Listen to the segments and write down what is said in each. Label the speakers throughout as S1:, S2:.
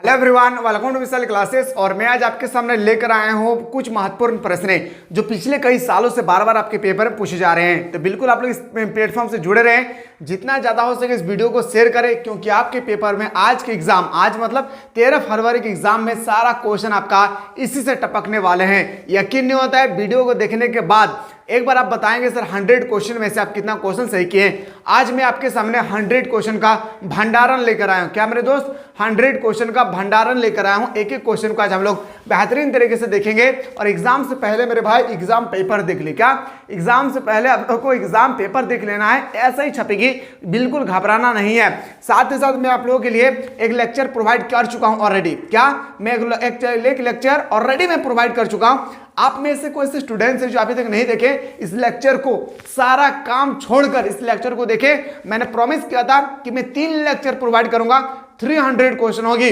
S1: Everyone, welcome to Vishal classes. और मैं आज आपके सामने लेकर आया हूं कुछ महत्वपूर्ण प्रश्न जो पिछले कई सालों से बार बार आपके पेपर में पूछे जा रहे हैं। तो बिल्कुल आप लोग इस प्लेटफॉर्म से जुड़े रहें, जितना ज्यादा हो सके इस वीडियो को शेयर करें, क्योंकि आपके पेपर में आज के एग्जाम, आज मतलब 13 फरवरी के एग्जाम में सारा क्वेश्चन आपका इसी से टपकने वाले हैं। यकीन नहीं होता है वीडियो को देखने के बाद। एक बार आप बताएंगे सर 100 क्वेश्चन में से आप कितना क्वेश्चन सही किए हैं। आज मैं आपके सामने 100 क्वेश्चन का भंडारण लेकर आया हूं। क्या मेरे दोस्त, 100 क्वेश्चन का भंडारण लेकर आया हूं। एक एक क्वेश्चन को आज हम लोग बेहतरीन तरीके से देखेंगे। और एग्जाम से पहले मेरे भाई एग्जाम पेपर देख ली। क्या एग्जाम से पहले आप लोग को एग्जाम पेपर देख लेना है, ऐसा ही छपेगी, बिल्कुल घबराना नहीं है। साथ ही साथ मैं आप लोगों के लिए एक लेक्चर प्रोवाइड कर चुका हूं ऑलरेडी। क्या मैं एक लेक्चर ऑलरेडी मैं प्रोवाइड कर चुका हूं। आप में से कोई ऐसे स्टूडेंट्स हैं जो अभी तक नहीं देखे इस लेक्चर को, सारा काम छोड़कर इस लेक्चर को देखे। मैंने प्रॉमिस किया था कि मैं 3 लेक्चर प्रोवाइड करूंगा, 300 क्वेश्चन होगी।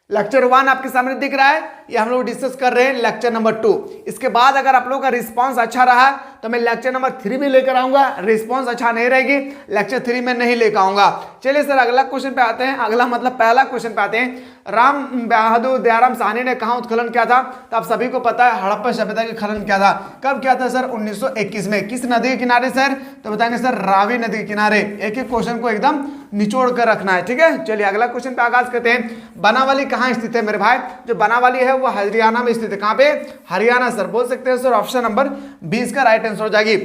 S1: लेक्चर 1 आपके सामने दिख रहा है, ये हम लोग डिस्कस कर रहे हैं लेक्चर नंबर 2। इसके बाद अगर आप लोगों का रिस्पांस अच्छा रहा तो मैं लेक्चर नंबर 3 भी लेकर आऊंगा। रिस्पांस अच्छा नहीं रहेगी, लेक्चर 3 में नहीं लेकर आऊंगा। चलिए सर अगला क्वेश्चन पे आते हैं। अगला मतलब पहला क्वेश्चन पे आते हैं। राम बहादुर दयाराम साहनी ने कहां उत्खनन किया था? तो आप सभी को पता है हड़प्पा सभ्यता के खनन किया था। कब किया था सर? 1921 में। किस नदी के किनारे सर? तो बताएंगे सर रावी नदी के किनारे। एक एक क्वेश्चन को एकदम निचोड़ कर रखना है, ठीक है। चलिए अगला क्वेश्चन पे आगाज करते हैं। बनावाली कहां स्थित है मेरे भाई? जो बनावाली है वो हरियाणा में स्थित है। कहां पे? हरियाणा सर। बोल सकते हैं सर ऑप्शन नंबर 20 का राइट आंसर हो जाएगी।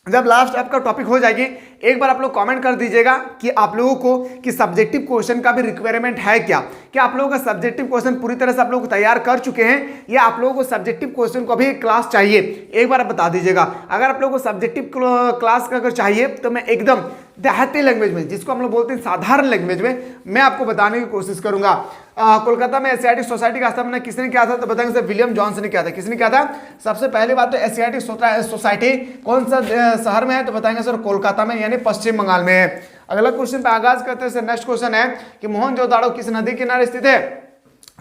S1: जब लास्ट आपका टॉपिक हो जाएगी एक बार आप लोग कमेंट कर दीजिएगा कि आप लोगों को कि सब्जेक्टिव क्वेश्चन का भी रिक्वायरमेंट है क्या आप लोगों का सब्जेक्टिव क्वेश्चन पूरी तरह से आप लोग तैयार कर चुके हैं या आप लोगों को सब्जेक्टिव क्वेश्चन को भी क्लास चाहिए? एक बार आप बता दीजिएगा। अगर आप लोगों को सब्जेक्टिव क्लास का अगर चाहिए तो मैं एकदम देहाती लैंग्वेज में, जिसको हम लोग बोलते हैं साधारण लैंग्वेज में, मैं आपको बताने की कोशिश करूंगा। कोलकाता में एशियाटिक सोसाइटी का स्थापना किसने किया था? तो बताएंगे सर विलियम जॉन्स ने किया था। किसने किया था? सबसे पहली बात तो एशियाटिक सोसाइटी कौन सा शहर में है? तो बताएंगे सर कोलकाता में, यानी पश्चिम बंगाल में है। अगला क्वेश्चन पे आगाज करते हैं। नेक्स्ट क्वेश्चन है कि मोहनजोदाड़ो किस नदी के किनारे स्थित है?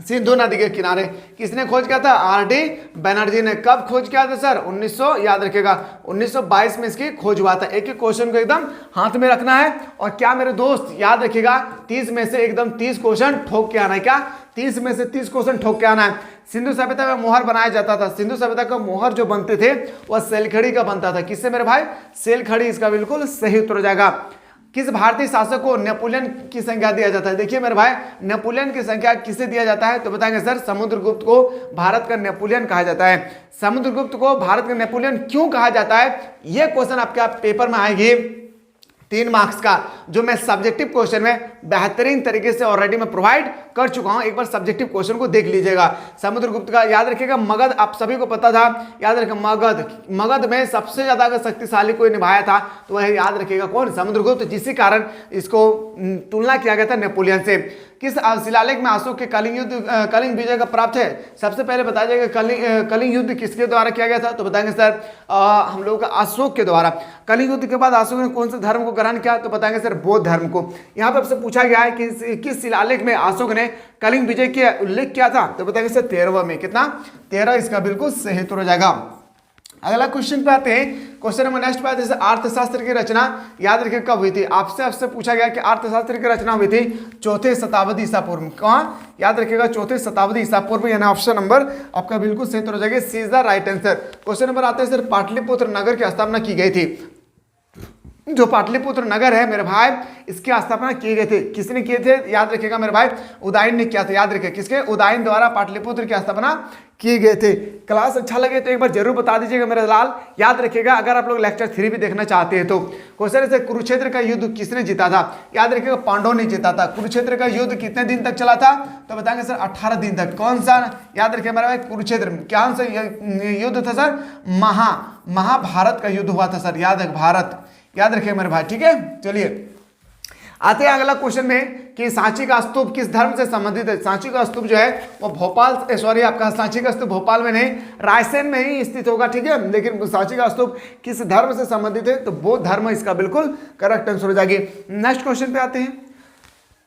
S1: सिंधु नदी के किनारे। किसने खोज किया था? आर.डी. बनर्जी ने। कब खोज किया था सर? 1900, याद रखिएगा 1922 में इसकी खोज हुआ था। एक एक क्वेश्चन को एकदम हाथ में रखना है। और क्या मेरे दोस्त याद रखिएगा 30 में से एकदम 30 क्वेश्चन ठोक के आना है। क्या 30 में से 30 क्वेश्चन ठोक के आना है। सिंधु सभ्यता में मोहर बनाया जाता था। सिंधु सभ्यता का मोहर जो बनते थे वह सेलखड़ी का बनता था। किससे मेरे भाई? सेलखड़ी। इसका बिल्कुल सही उत्तर हो जाएगा। किस भारतीय शासक को नेपोलियन की संज्ञा दिया जाता है? देखिए मेरे भाई नेपोलियन की संज्ञा किसे दिया जाता है? तो बताएंगे सर समुद्रगुप्त को भारत का नेपोलियन कहा जाता है। समुद्रगुप्त को भारत का नेपोलियन क्यों कहा जाता है? यह क्वेश्चन आपके पेपर में आएगी 3 मार्क्स का, जो मैं सब्जेक्टिव क्वेश्चन में बेहतरीन तरीके से ऑलरेडी मैं प्रोवाइड कर चुका हूं। एक बार सब्जेक्टिव क्वेश्चन को देख लीजिएगा। समुद्रगुप्त का याद रखिएगा मगध, आप सभी को पता था, याद रखिएगा मगध में सबसे ज्यादा अगर शक्तिशाली कोई निभाया था तो वह याद रखिएगा कौन? समुद्रगुप्त। जिसी कारण इसको तुलना किया गया था नेपोलियन से। किस शिलालेख में अशोक के कलिंग विजय का प्राप्त है? सबसे पहले बता जाएगा कलिंग युद्ध किसके द्वारा किया गया था? तो बताएंगे सर हम लोगों का अशोक के द्वारा। कलिंग युद्ध के बाद अशोक ने कौन से धर्म को ग्रहण किया? तो बताएंगे सर बौद्ध धर्म को। यहाँ पे आपसे पूछा गया है कि किस शिलालेख में अशोक ने कलिंग विजय के उल्लेख किया था? तो बताएंगे सर 13वां में। कितना? 13। इसका बिल्कुल सही उत्तर हो जाएगा। अगला क्वेश्चन पे आते हैं। क्वेश्चन नंबर नेक्स्ट पे आते हैं अर्थशास्त्र की रचना याद रखिए कब हुई थी? आपसे पूछा गया कि अर्थशास्त्र की रचना हुई थी 4थे शताब्दी ईसा पूर्व। कहाँ? याद रखिएगा 4थे शताब्दी ईसा पूर्व, यानी ऑप्शन नंबर आपका बिल्कुल सही उत्तर हो जाएगा। C is the right answer. Question number आते हैं सर पाटलिपुत्र नगर की स्थापना की गई थी। जो पाटलिपुत्र नगर है मेरे भाई, इसकी स्थापना किए गए थे। किसने किए थे? याद रखिएगा मेरे भाई उदयन ने किया था। याद रखिए किसके? उदयन द्वारा पाटलिपुत्र की स्थापना किए गए थे। क्लास अच्छा लगे तो एक बार जरूर बता दीजिएगा मेरे लाल। याद रखिएगा अगर आप लोग लेक्चर 3 भी देखना चाहते हैं तो। क्वेश्चन है कुरुक्षेत्र का युद्ध किसने जीता था? याद रखिएगा पांडवों ने जीता था। कुरुक्षेत्र का युद्ध कितने दिन तक चला था? तो बताएंगे सर 18 दिन तक। कौन सा? याद रखिए मेरा भाई कुरुक्षेत्र। क्या युद्ध था सर? महाभारत का युद्ध हुआ था सर। याद है भारत, याद रखिए मेरे भाई, ठीक है। चलिए आते हैं अगला क्वेश्चन में कि सांची का स्तूप किस धर्म से संबंधित है? सांची का स्तूप जो है वो आपका सांची का स्तूप भोपाल में नहीं रायसेन में ही स्थित होगा, ठीक है। लेकिन सांची का स्तूप किस धर्म से संबंधित है? तो बौद्ध धर्म। इसका बिल्कुल करेक्ट आंसर हो जाएगी। नेक्स्ट क्वेश्चन पे आते हैं।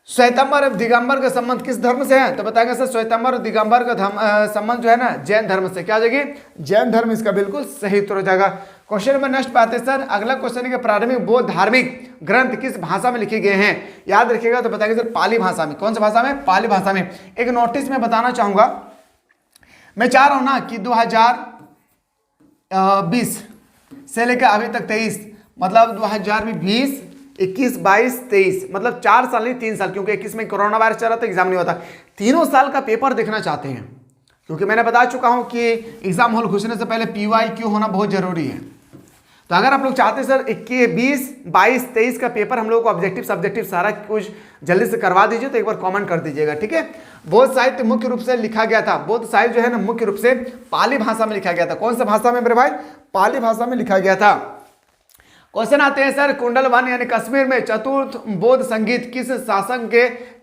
S1: श्वेतांबर और दिगंबर का संबंध किस धर्म से है? तो बताएंगे सर श्वेतांबर और दिगंबर का संबंध जो है ना जैन धर्म से। क्या हो जाएगी? जैन धर्म। इसका बिल्कुल सही उत्तर हो जाएगा। क्वेश्चन नंबर नेक्स्ट पे आते हैं सर। अगला क्वेश्चन है कि प्रारंभिक बौद्ध धार्मिक ग्रंथ किस भाषा में लिखे गए हैं? याद रखिएगा तो बताइए सर, पाली भाषा में। कौन सा भाषा में? पाली भाषा में। एक नोटिस में बताना चाहूंगा, मैं चाह रहा हूं ना कि 2020 से लेकर अभी तक 23, मतलब 2020, 21, 22, 23, मतलब 4 साल नहीं 3 साल, क्योंकि 21 में कोरोना वायरस चल रहा था, एग्जाम नहीं होता। तीनों साल का पेपर देखना चाहते हैं, क्योंकि मैंने बता चुका हूं कि एग्जाम हॉल घुसने से पहले PYQ होना बहुत जरूरी है। तो अगर आप लोग चाहते हैं सर 21, 20, 22, 23 का पेपर हम लोग को ऑब्जेक्टिव सब्जेक्टिव सारा कुछ जल्दी से करवा दीजिए, तो एक बार कमेंट कर दीजिएगा, ठीक है। बौद्ध साहित्य मुख्य रूप से लिखा गया था, बौद्ध साहित्य जो है ना मुख्य रूप से पाली भाषा में लिखा गया था। कौन सा भाषा में मेरे भाई? पाली भाषा में लिखा गया था। क्वेश्चन आते हैं सर, कुंडल वन यानी कश्मीर में चतुर्थ बौद्ध संगीत किस शासक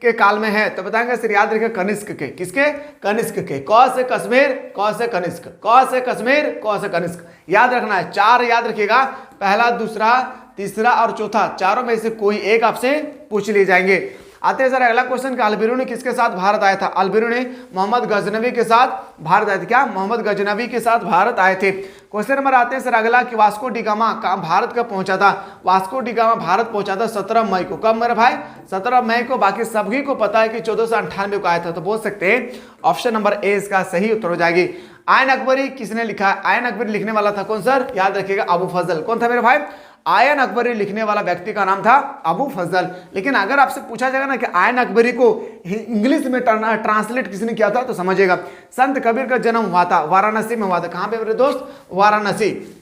S1: के काल में है? तो बताएंगे सर, याद रखिए कनिष्क के। किसके? कनिष्क के। क से कश्मीर, क से कनिष्क, क से कश्मीर, क से कनिष्क। याद रखना है, 4 याद रखिएगा, पहला, दूसरा, तीसरा और चौथा, चारों में से कोई एक आपसे पूछ लिए जाएंगे। आते हैं सर अगला क्वेश्चन कि अलबिरूनी किसके साथ भारत आया था? अलबिरूनी मोहम्मद गजनवी के साथ भारत आए थे। क्या? मोहम्मद गजनवी के साथ भारत आए थे। क्वेश्चन नंबर आते हैं सर अगला कि वास्को डी गामा भारत कब पहुंचा था? वास्को डी गामा भारत पहुंचा था 17 मई को। कब मेरे भाई? 17 मई को। बाकी सभी को पता है कि 1498 को आया था, तो बोल सकते हैं ऑप्शन नंबर ए इसका सही उत्तर हो जाएगी। आयन अकबरी किसने लिखा? आयन अकबरी लिखने वाला था कौन सर? याद रखिएगा अबू फजल। कौन था मेरे भाई? आयन अकबरी लिखने वाला व्यक्ति का नाम था अबू फजल। लेकिन अगर आपसे पूछा जाएगा ना कि आयन अकबरी को इंग्लिश में ट्रांसलेट किसने किया था, तो समझिएगा संत कबीर का जन्म हुआ था वाराणसी में हुआ था। कहां पे मेरे दोस्त? वाराणसी।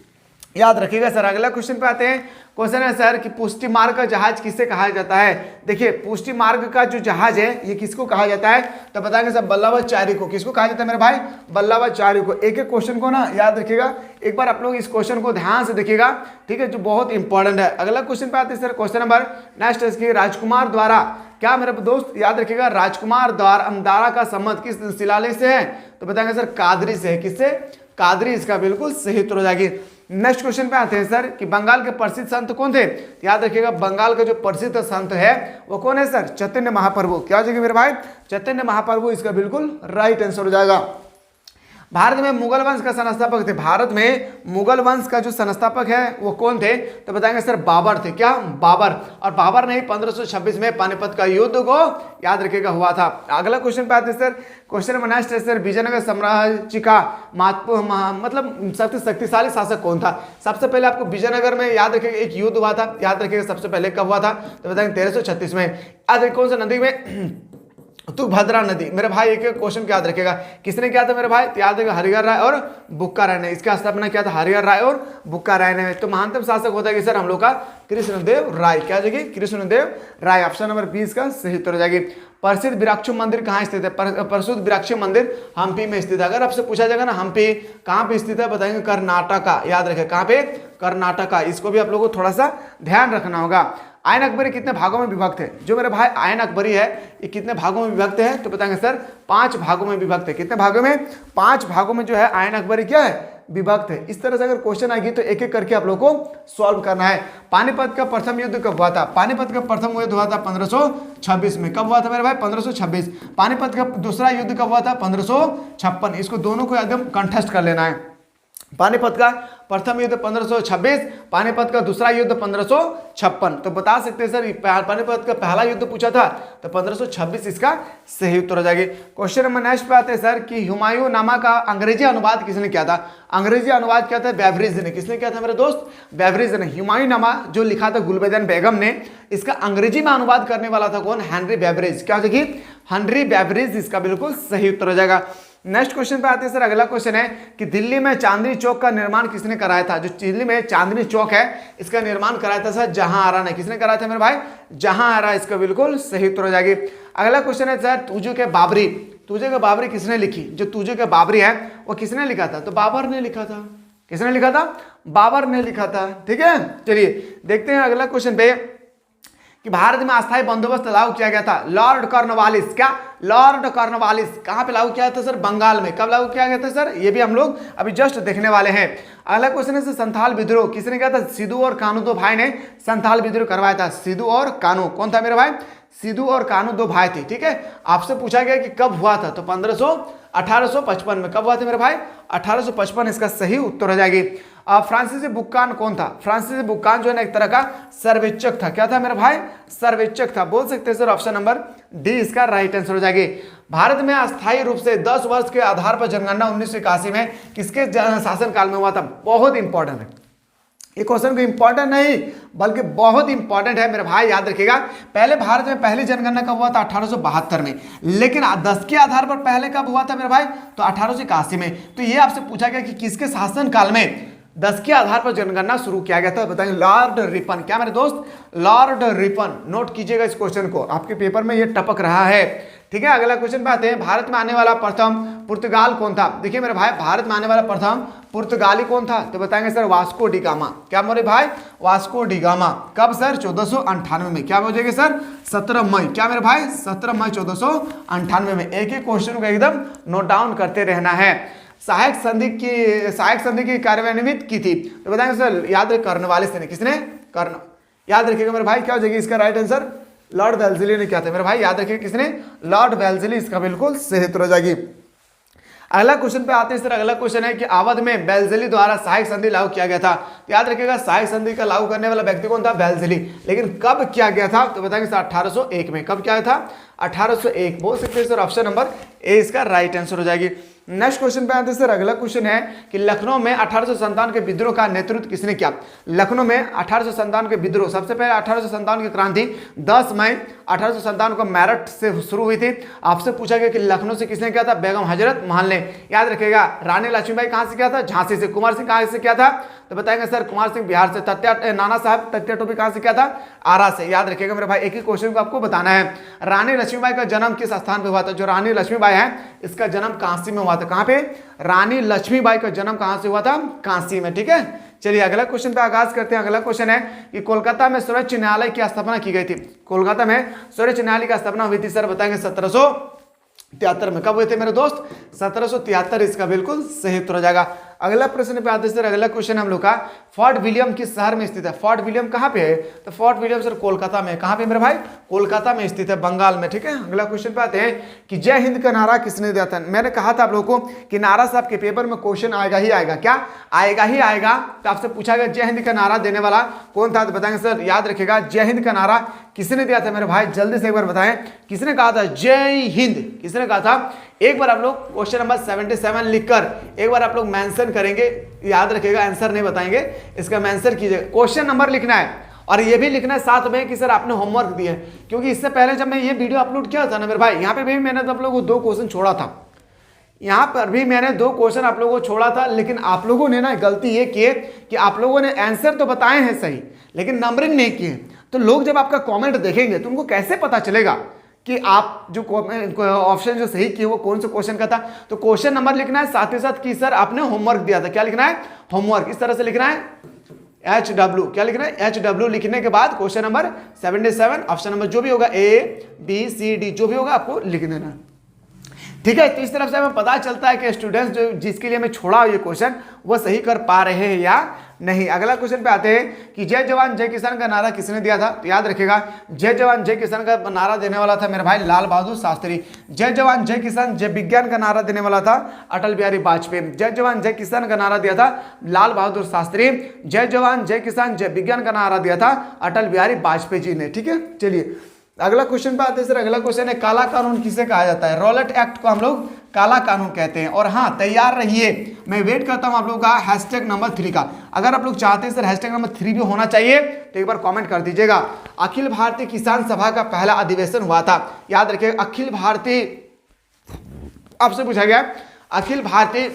S1: याद रखिएगा सर। अगला क्वेश्चन पे आते हैं। क्वेश्चन है सर कि पुष्टि मार्ग का जहाज किसे कहा जाता है? देखिए, पुष्टि मार्ग का जो जहाज है ये किसको कहा जाता है? तो बताएंगे सर बल्लभाचार्य को। किसको कहा जाता है मेरे भाई? बल्लभाचार्य को। एक एक क्वेश्चन को ना याद रखिएगा, एक बार आप लोग इस क्वेश्चन को ध्यान से देखिएगा, ठीक है, जो बहुत इंपॉर्टेंट है। अगला क्वेश्चन पे आते हैं सर, क्वेश्चन नंबर नेक्स्ट इसकी राजकुमार द्वारा, क्या मेरे दोस्त याद रखिएगा, राजकुमार द्वारा का संबंध किस शिलालेख से है? तो बताएंगे सर कादरी से है। किससे? कादरी इसका बिल्कुल सही उत्तर हो जाएगी। नेक्स्ट क्वेश्चन पे आते हैं सर कि बंगाल के प्रसिद्ध संत कौन थे? याद रखिएगा बंगाल का जो प्रसिद्ध संत है वो कौन है सर? चैतन्य महाप्रभु। क्या हो जाएगी मेरे भाई? चैतन्य महाप्रभु इसका बिल्कुल राइट आंसर हो जाएगा। भारत में मुगल वंश का संस्थापक थे। भारत में मुगल वंश का जो संस्थापक है वो कौन थे? तो बताएंगे सर बाबर थे। क्या? बाबर। और बाबर ने 1526 में पानीपत का युद्ध को याद रखिएगा हुआ था। अगला क्वेश्चन पे आते हैं सर, क्वेश्चन नंबर नेक्स्ट है सर, विजयनगर साम्राज्य का मतलब सबसे शक्तिशाली शासक कौन था? सबसे पहले आपको विजयनगर में याद रखिएगा एक युद्ध हुआ था। याद रखिएगा सबसे पहले कब हुआ था? तो बताएंगे 1336 में। याद कौन सा नदी में? तुंगभद्रा नदी। मेरे भाई एक एक क्वेश्चन याद रखेगा, किसने किया था मेरे भाई? याद रखेगा हरिहर राय और बुक्का राय ने। इसका स्थापना किया था हरिहर राय और बुक्का राय ने। तो महानतम शासक होता है कि सर हम लोग का कृष्णदेव राय। क्या जाएगी? कृष्णदेव राय। ऑप्शन नंबर 20 का सही उत्तर हो जाएगी। प्रसिद्ध विराक्षु मंदिर कहाँ स्थित है? प्रसिद्ध विराक्षु मंदिर हम्पी में स्थित है। अगर आपसे पूछा जाएगा ना हम्पी कहाँ पे स्थित है, बताएंगे कर्नाटका। याद रखें कहाँ पे? कर्नाटका। इसको भी आप लोगों को थोड़ा सा ध्यान रखना होगा। आयन अकबरी कितने भागों में विभक्त है? जो मेरे भाई आयन अकबरी है ये कितने भागों में विभक्त है? तो बताएंगे सर 5 भागों में विभक्त है। कितने भागों में? 5 भागों में जो है आयन अकबरी क्या है? विभक्त है। इस तरह से अगर क्वेश्चन आएगी तो एक एक करके आप लोगों को सॉल्व करना है। पानीपत का प्रथम युद्ध कब हुआ था? पानीपत का प्रथम युद्ध हुआ था 1526 में। कब हुआ था मेरे भाई? 1526। पानीपत का दूसरा युद्ध कब हुआ था? 1556। इसको दोनों को एकदम कंठस्थ कर लेना है। पानीपत का प्रथम युद्ध 1526, पानीपत का दूसरा युद्ध 1556। तो बता सकते हैं सर पानीपत का पहला युद्ध पूछा था तो 1526 इसका सही उत्तर हो जाएगी। क्वेश्चन नंबर नेक्स्ट पे आते हैं सर कि हुमायूं नामा का अंग्रेजी अनुवाद किसने किया था? अंग्रेजी अनुवाद किया था बेवरेज ने। किसने किया था मेरे दोस्त? बेवरेज ने। हुमायूं नामा जो लिखा था गुलबदन बेगम ने, इसका अंग्रेजी में अनुवाद करने वाला था कौन? Henry beverage. क्या देखिए? हेनरी बेवरेज इसका बिल्कुल सही उत्तर हो जाएगा। नेक्स्ट क्वेश्चन पे आते हैं सर। अगला क्वेश्चन है कि दिल्ली में चांदनी चौक का निर्माण किसने कराया था? जो दिल्ली में चांदनी चौक है इसका निर्माण कराया था सर जहांआरा ने। किसने कराया था मेरे भाई? जहांआरा। इसका बिल्कुल सही उत्तर हो जाएगी। अगला क्वेश्चन है सर तुझे के बाबरी। तुझे के बाबरी किसने लिखी? जो तुझे के बाबरी है वो किसने लिखा था? तो बाबर ने लिखा था। किसने लिखा था? बाबर ने लिखा था। ठीक है, चलिए देखते हैं अगला क्वेश्चन पे कि भारत में अस्थायी बंदोबस्त लागू किया गया था। Lord Cornwallis. क्या? लॉर्ड कॉर्नवालिस कहां पे लागू किया था सर? बंगाल में। कब लागू किया गया था सर? ये भी हम लोग अभी जस्ट देखने वाले हैं। अगला क्वेश्चन है संथाल विद्रोह किसने किया था? सिद्धू और कानू दो भाई ने संथाल विद्रोह करवाया था। सिद्धू और कानू। कौन था मेरे भाई? सिद्धू और कान्हू दो भाई थे, ठीक है। आपसे पूछा गया कि कब हुआ था, तो 1855 में। कब हुआ था मेरे भाई? 1855 इसका सही उत्तर हो जाएगी। फ्रांसीसी बुक्कान कौन था? फ्रांसीसी बुक्कान जो है ना एक तरह का सर्वेक्षक था। क्या था मेरे भाई? सर्वेक्षक था। बोल सकते हैं सर ऑप्शन नंबर डी इसका राइट आंसर हो जाएगी। भारत में अस्थायी रूप से 10 वर्ष के आधार पर जनगणना 1981 में किसके शासनकाल में हुआ था? बहुत इंपॉर्टेंट है ये क्वेश्चन, को इंपॉर्टेंट नहीं बल्कि बहुत इंपॉर्टेंट है मेरे भाई, याद रखिएगा। पहले भारत में पहली जनगणना कब हुआ था? 1872 में। लेकिन 10 के आधार पर पहले कब हुआ था मेरे भाई? तो 1881 में। तो ये आपसे पूछा गया कि किसके शासनकाल में 10 के आधार पर जनगणना शुरू किया गया था? बताएंगे लॉर्ड रिपन। क्या मेरे दोस्त? Lord Ripon. नोट कीजिएगा इस क्वेश्चन को, आपके पेपर में ये टपक रहा है, ठीक है। अगला क्वेश्चन पे आते हैं। भारत में आने वाला प्रथम पुर्तगाल कौन था? देखिए मेरे भाई, भारत में आने वाला प्रथम पुर्तगाली कौन था? तो बताएंगे सर वास्को डी गामा। क्या मेरे भाई? Vasco D gamma. कब सर? 1498 में। क्या हो जाएगा सर? 17 मई। क्या मेरे भाई? 17 मई 1498 में। एक एक क्वेश्चन को एकदम नोट डाउन करते रहना है। सहायक संधि की कार्यान्वित की थी, तो बताएंगे सर याद रख कर्नवालिस ने। किसने? कर्ण। याद रखिएगा मेरे भाई, क्या हो जाएगी इसका राइट आंसर? लॉर्ड वेल्लेसली ने क्या था मेरे भाई? याद रखिए किसने? लॉर्ड वेल्लेसली इसका बिल्कुल सही उत्तर हो जाएगी। अगला क्वेश्चन पे आते हैं सर। अगला क्वेश्चन है कि अवध में वेल्लेसली द्वारा सहायक संधि लागू किया गया था। तो याद रखिएगा सहायक संधि का लागू करने वाला व्यक्ति कौन था? वेल्लेसली। लेकिन कब किया गया था? तो बताएंगे सर 1801 में। कब किया था? 1801। बोल सकते हैं सर ऑप्शन नंबर ए इसका राइट आंसर हो जाएगी। नेक्स्ट क्वेश्चन पे आते हैं सर। अगला क्वेश्चन है कि लखनऊ में 1857 के विद्रोह का नेतृत्व किसने किया? लखनऊ में 1857 के विद्रोह, सबसे पहले 1857 की क्रांति 10 मई 1857 को मेरठ से शुरू हुई थी। आपसे पूछा गया कि लखनऊ से किसने किया था? बेगम हजरत महल ने। याद रखिएगा रानी लक्ष्मीबाई कहां से किया था? झांसी से। कुमार सिंह कहां से किया था? तो बताएंगे सर कुमार सिंह बिहार से। नाना साहब तत्या टोपी कहां से किया था? आरा से। याद रखिएगा मेरे भाई, एक ही क्वेश्चन को आपको बताना है। रानी लक्ष्मीबाई का जन्म किस स्थान पे हुआ था? जो रानी लक्ष्मीबाई है इसका जन्म काशी में हुआ था। कहां पे? रानी लक्ष्मीबाई का जन्म कहां से हुआ था? काशी में, ठीक है। चलिए अगला क्वेश्चन पे आगाज करते हैं। अगला क्वेश्चन है कि कोलकाता में सर्वोच्च न्यायालय की स्थापना की गई थी। कोलकाता में सर्वोच्च न्यायालय की स्थापना हुई थी सर, बताएंगे 1773 में। कब हुए थे मेरे दोस्त? 1773 इसका बिल्कुल सही उत्तर हो जाएगा। अगला प्रश्न पे आते हैं सर। अगला क्वेश्चन हम लोग का, फोर्ट विलियम किस शहर में स्थित है? फोर्ट विलियम कहाँ पे है? तो फोर्ट विलियम सर कोलकाता में। कहाँ पे मेरे भाई? कोलकाता में स्थित है, बंगाल में, ठीक है। अगला क्वेश्चन पे आते हैं कि जय हिंद का नारा किसने दिया था? मैंने कहा था आप लोगों को कि नारा साहब के पेपर में क्वेश्चन आएगा ही आएगा। क्या आएगा ही आएगा? तो आपसे पूछा गया जय हिंद का नारा देने वाला कौन था? तो बताएंगे सर याद रखिएगा जय हिंद का नारा किसने दिया था मेरे भाई? जल्दी से एक बार बताएं किसने कहा था जय हिंद? किसने कहा था? एक बार आप लोग क्वेश्चन नंबर 77 लिखकर एक बार आप लोग मेंशन करेंगे। याद रखिएगा आंसर नहीं बताएंगे, इसका मेंशन कीजिएगा। क्वेश्चन नंबर लिखना है और ये भी लिखना है साथ में कि सर आपने होमवर्क दिया है। क्योंकि इससे पहले जब मैं ये वीडियो अपलोड किया था ना मेरे भाई, यहाँ पे भी मैंने आप लोगों को 2 क्वेश्चन छोड़ा था। यहाँ पर भी मैंने 2 क्वेश्चन आप लोगों को छोड़ा था, लेकिन आप लोगों ने ना गलती ये की कि आप लोगों ने आंसर तो बताए हैं सही, लेकिन नंबरिंग नहीं किए। तो लोग जब आपका कमेंट देखेंगे तो उनको कैसे पता चलेगा कि आप जो ऑप्शन जो सही किए वो कौन सा क्वेश्चन का था? तो क्वेश्चन नंबर लिखना है, साथ ही साथ कि सर आपने होमवर्क दिया था। क्या लिखना है? होमवर्क। इस तरह से लिखना है HW। क्या लिखना है? HW लिखने के बाद क्वेश्चन नंबर 77 ऑप्शन नंबर जो भी होगा A B C D जो भी होगा आपको लिख देना, ठीक है। तो इस तरफ से हमें पता चलता है कि स्टूडेंट्स जो जिसके लिए मैं छोड़ा ये क्वेश्चन वो सही कर पा रहे हैं या नहीं। अगला क्वेश्चन पे आते हैं कि जय जवान जय किसान का नारा किसने दिया था? तो याद रखिएगा जय जवान जय किसान का नारा देने वाला था मेरे भाई लाल बहादुर शास्त्री। जय जवान जय किसान जय विज्ञान का नारा देने वाला था अटल बिहारी वाजपेयी। जय जवान जय किसान का नारा दिया था लाल बहादुर शास्त्री। जय जवान जय किसान जय विज्ञान का नारा दिया था अटल बिहारी वाजपेयी जी ने, ठीक है। चलिए अगला क्वेश्चन पे आते हैं सर। अगला क्वेश्चन है काला कानून किसे कहा जाता है? रॉलेट एक्ट को हम लोग काला कानून कहते हैं। और हाँ तैयार रहिए, मैं वेट करता हूं आप लोगों का हैशटैग नंबर 3 का। अगर आप लोग चाहते हैं सर हैशटैग नंबर 3 भी होना चाहिए तो एक बार कमेंट कर दीजिएगा। अखिल भारतीय किसान सभा का पहला अधिवेशन हुआ था। याद रखिए अखिल भारतीय, आपसे पूछा गया अखिल भारतीय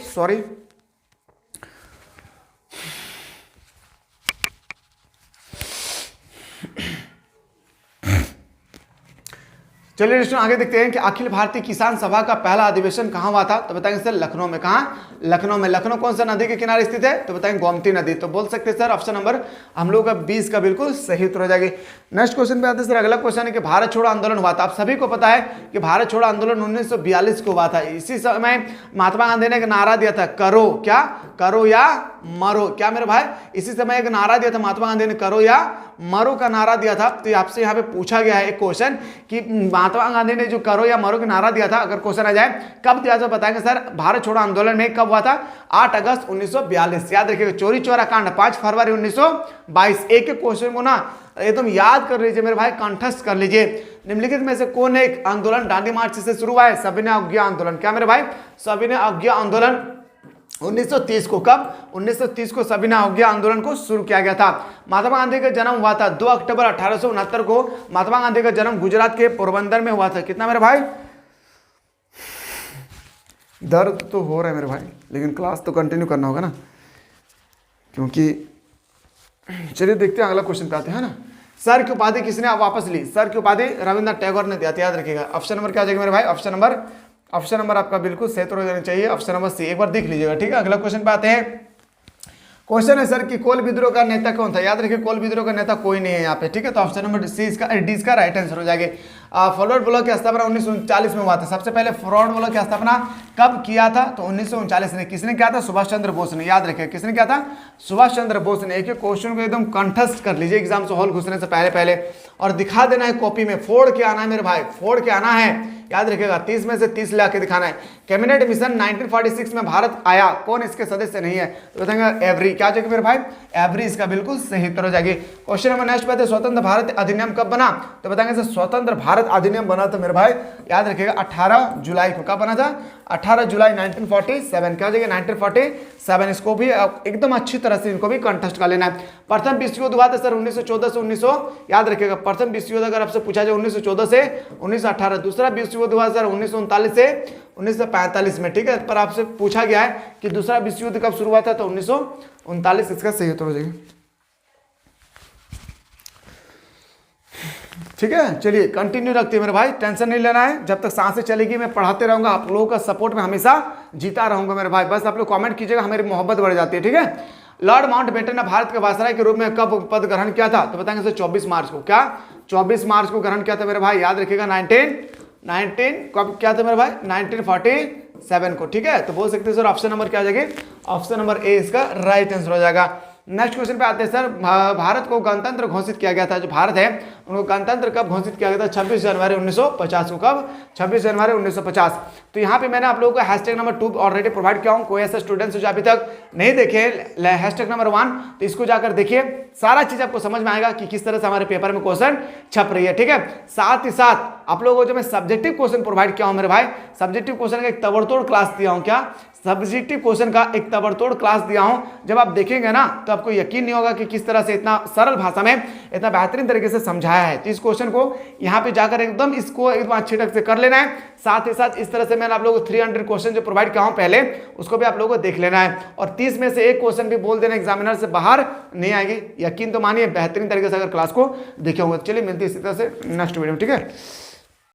S1: चलिए दोस्तों आगे देखते हैं कि अखिल भारतीय किसान सभा का पहला अधिवेशन कहाँ हुआ था, तो बताएंगे सर लखनऊ में। कहाँ? लखनऊ में। लखनऊ कौन सा नदी के किनारे स्थित है, तो बताएंगे गोमती नदी। तो बोल सकते हैं सर ऑप्शन नंबर हम लोग का 20 का बिल्कुल सही उत्तर हो जाएगी। नेक्स्ट क्वेश्चन पे आते हैं सर। अगला क्वेश्चन है कि भारत छोड़ो आंदोलन हुआ था। आप सभी को पता है कि भारत छोड़ो आंदोलन 1942 को हुआ था। इसी समय महात्मा गांधी ने एक नारा दिया था, करो क्या, करो या मरो। क्या मेरे भाई? इसी समय एक नारा दिया था महात्मा गांधी ने, करो या मरो का नारा दिया था। तो आपसे यहाँ पे पूछा गया है एक क्वेश्चन कि महात्मा गांधी ने जो करो या मरो का नारा दिया था, अगर क्वेश्चन आ जाए कब दिया था, बताएंगे सर भारत छोड़ो आंदोलन में कब हुआ था? 8 अगस्त 1942। याद रखिएगा। चोरी चौरा कांड 5 फरवरी 1922। एक एक क्वेश्चन को ना एकदम याद कर लीजिए मेरे भाई, कंठस्थ कर लीजिए। निम्नलिखित में से कौन एक आंदोलन दांडी मार्च से शुरू हुआ है? सविनय अवज्ञा आंदोलन। क्या मेरे भाई? सविनय अवज्ञा आंदोलन 1930 को। कब? 1930 को सविनय अवज्ञा आंदोलन को शुरू किया गया था। महात्मा गांधी का जन्म हुआ था 2 अक्टूबर 1869 को। महात्मा गांधी का जन्म गुजरात के पोरबंदर में हुआ था। कितना मेरे भाई? दर्द तो हो रहा है मेरे भाई, लेकिन क्लास तो कंटिन्यू करना होगा ना, क्योंकि चलिए देखते हैं अगला क्वेश्चन पे आते हैं ना। सर की उपाधि किसने वापस ली? सर की उपाधि रविंद्रनाथ टैगोर ने दिया था। याद रखिएगा। ऑप्शन नंबर क्या आ जाएगा मेरे भाई? ऑप्शन नंबर आपका बिल्कुल सही हो जाना चाहिए। Option number C. एक बार देख लीजिएगा, ठीक है। अगला क्वेश्चन पे आते हैं। क्वेश्चन है सर कि कोल विद्रोह का नेता कौन था? याद रखिए कोल विद्रोह का नेता कोई नहीं है यहाँ पे, ठीक है। तो ऑप्शन नंबर सी डी इसका राइट आंसर हो जाएगा। फॉरवर्ड ब्लॉक की स्थापना 1939 में हुआ था। सबसे पहले फॉरवर्ड ब्लॉक की स्थापना कब किया था? तो 1939 में। किसने किया था? सुभाष चंद्र बोस ने। याद रखिए किसने किया था? सुभाष चंद्र बोस ने। एक एक क्वेश्चन को एकदम कंठस्थ कर लीजिए एग्जाम से हॉल घुसने से पहले और दिखा देना है कॉपी में, फोड़ के आना है मेरे भाई, फोड़ के आना है। याद रखिएगा 30 में से 30 ला के दिखाना है। कैबिनेट मिशन 1946 में भारत आया, कौन इसके सदस्य नहीं है? तो बताएंगे एवरी। क्या जाएगा मेरे भाई? एवरी इसका बिल्कुल सही उत्तर हो जाएगी। क्वेश्चन नंबर नेक्स्ट पे, स्वतंत्र भारत अधिनियम कब बना? तो बताएंगे सर स्वतंत्र भारत अधिनियम बना था मेरे भाई, याद रखिएगा 18 जुलाई को। कब बना था? 18 जुलाई 1947। क्या हो जाएगा? 1947। इसको भी एकदम अच्छी तरह से इनको भी कंटेस्ट कर लेना है। प्रथम विश्व युद्ध हुआ था सर 1914 से 1900। याद रखिएगा प्रथम विश्व युद्ध अगर आपसे पूछा जाए 1914 से 1918। दूसरा विश्व युद्ध हुआ सर 1939 से 1945 में, ठीक है। पर आपसे पूछा गया है कि दूसरा विश्व युद्ध कब शुरू हुआ था, तो 1939 इसका सही उत्तर हो जाएगा, ठीक है। चलिए कंटिन्यू रखते हैं मेरे भाई, टेंशन नहीं लेना है। जब तक सांसें चलेगी मैं पढ़ाते रहूंगा, आप लोगों का सपोर्ट में हमेशा जीता रहूंगा मेरे भाई। बस आप लोग कमेंट कीजिएगा, हमारी मोहब्बत बढ़ जाती है, ठीक है। लॉर्ड माउंटबेटन ने भारत के वायसराय के रूप में कब पद ग्रहण किया था? तो बताएंगे सर 24 मार्च को। क्या? 24 मार्च को ग्रहण किया था मेरे भाई, याद रखिएगा। 19 कब क्या था मेरे भाई? 1947 को, ठीक है। तो बोल सकते हैं सर ऑप्शन नंबर क्या आ जाएगा? ऑप्शन नंबर ए इसका राइट आंसर हो जाएगा। नेक्स्ट क्वेश्चन पे आते हैं सर। भारत को गणतंत्र घोषित किया गया था, जो भारत है उनको गणतंत्र कब घोषित किया गया था? 26 जनवरी 1950 को। कब? 26 जनवरी 1950। तो यहाँ पे मैंने आप लोगों को हैशटैग नंबर 2 ऑलरेडी प्रोवाइड किया हूँ। कोई ऐसा स्टूडेंट्स जो अभी तक नहीं देखे हैशटैग नंबर 1, तो इसको जाकर देखिए, सारा चीज आपको समझ में आएगा कि किस तरह से हमारे पेपर में क्वेश्चन छप रही है, ठीक है। साथ ही साथ आप लोगों को जो मैं सब्जेक्टिव क्वेश्चन प्रोवाइड किया हूँ मेरे भाई, सब्जेक्टिव क्वेश्चन का एक तबड़तोड़ क्लास दिया हूँ। क्या? सब्जेक्टिव क्वेश्चन का एक तबड़तोड़ क्लास दिया हूं। जब आप देखेंगे ना तो आपको यकीन नहीं होगा कि किस तरह से इतना सरल भाषा में इतना बेहतरीन तरीके से समझाया है। तो इस क्वेश्चन को यहां पे जाकर एकदम इसको एकदम अच्छे ढंग से कर लेना है। साथ ही साथ इस तरह से मैंने आप लोगों को 300 क्वेश्चन जो प्रोवाइड किया हूं पहले, उसको भी आप लोगों को देख लेना है। और 30 में से एक क्वेश्चन भी बोल देना एग्जामिनर से बाहर नहीं आएगी, यकीन तो मानिए बेहतरीन तरीके से अगर क्लास को देखे होंगे। चलिए मिलती है इसी तरह से नेक्स्ट वीडियो में, ठीक है।